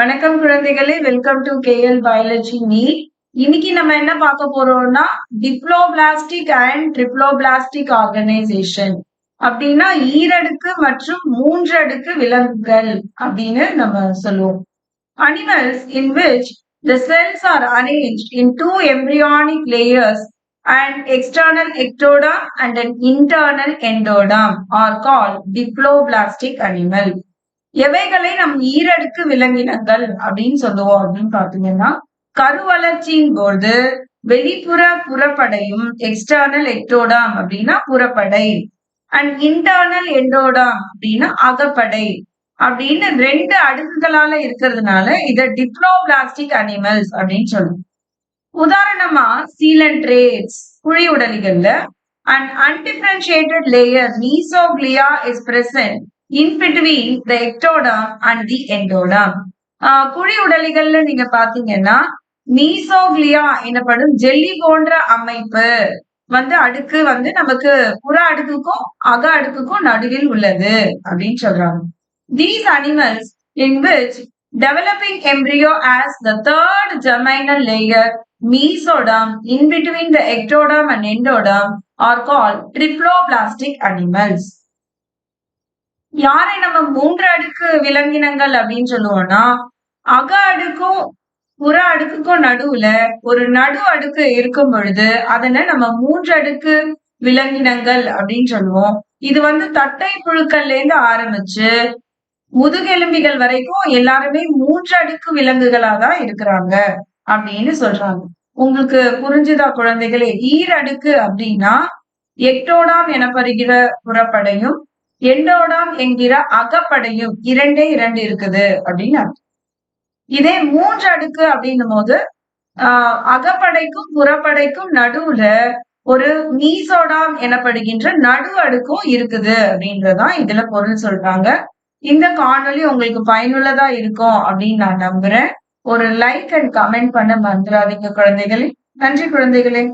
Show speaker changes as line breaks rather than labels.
வணக்கம் குழந்தைகளே, welcome to KL biology NEET. இன்னைக்கு நம்ம என்ன பார்க்க போறோம்னா டிப்ளோபிளாஸ்டிக் அண்ட் ட்ரிப்ளோபிளாஸ்டிக் ஆர்கனைசேஷன் அப்படின்னா ஈரடுக்கு மற்றும் மூன்றடுக்கு விலங்குகள் அப்படின்னு நம்ம சொல்லுவோம். Animals in which the cells are arranged in two embryonic layers and external ectoderm and an internal endoderm are called diploblastic animal. எவைகளை நம் ஈரடுக்கு விலங்கினங்கள் அப்படின்னு சொல்லுவோம் அப்படின்னு பாத்தீங்கன்னா, கருவளர்ச்சியின் போது வெளிப்புற புறப்படையும் எக்ஸ்டர்னல் எக்டோடாம் அப்படின்னா புறப்படை அண்ட் இன்டர்னல் எண்டோடாம் அப்படின்னா அகப்படை அப்படின்னு ரெண்டு அடுக்குகளால இருக்கிறதுனால இத டிப்ளோபிளாஸ்டிக் அனிமல்ஸ் அப்படின்னு சொல்லுவோம். உதாரணமா சீலன்ட்ரேட்ஸ் குழி உடலிகள்ல and undifferentiated layer mesoglea is present in between the ectoderm and the endoderm. குழி உடலிகள்ல நீங்க பாத்தீங்கன்னா மீசோக்ளியா எனப்படும் ஜெல்லி போன்ற அமைப்பு அடுக்கு நமக்கு புற அடுக்குக்கும் அக அடுக்குக்கும் நடுவில் உள்ளது அப்படின்னு சொல்றாங்க. These animals in which developing embryo as the third germinal layer mesoderm in between the ectoderm and endoderm are called triploblastic animals. யாரை நம்ம மூன்று அடுக்கு விலங்கினங்கள் அப்படின்னு சொல்லுவோம்னா, அக அடுக்கும் புற அடுக்குக்கும் நடுவுல ஒரு நடு அடுக்கு இருக்கும் பொழுது அதனை நம்ம மூன்று அடுக்கு விலங்கினங்கள் அப்படின்னு சொல்லுவோம். இது தட்டை புழுக்கள்ல இருந்து ஆரம்பிச்சு முதுகெலும்பிகள் வரைக்கும் எல்லாருமே மூன்று அடுக்கு விலங்குகளா தான் இருக்கிறாங்க அப்படின்னு சொல்றாங்க. உங்களுக்கு புரிஞ்சுதா குழந்தைகளே? ஈரடுக்கு அப்படின்னா எக்டோடாம் எனப்படுகிற புறப்படையும் எண்டோடாம் என்கிற அகப்படையும் இரண்டே இரண்டு இருக்குது அப்படின்னு அர்த்தம். இதே மூன்று அடுக்கு அப்படின்னும் போது அகப்படைக்கும் புறப்படைக்கும் நடுவுல ஒரு மீசோடாம் எனப்படுகின்ற நடு அடுக்கும் இருக்குது அப்படின்றதான் இதுல பொருள் சொல்றாங்க. இந்த காணொளி உங்களுக்கு பயனுள்ளதா இருக்கும் அப்படின்னு நான் நம்புறேன். ஒரு லைக் அண்ட் கமெண்ட் பண்ண மறந்துடாதீங்க குழந்தைகளே. நன்றி குழந்தைகளே.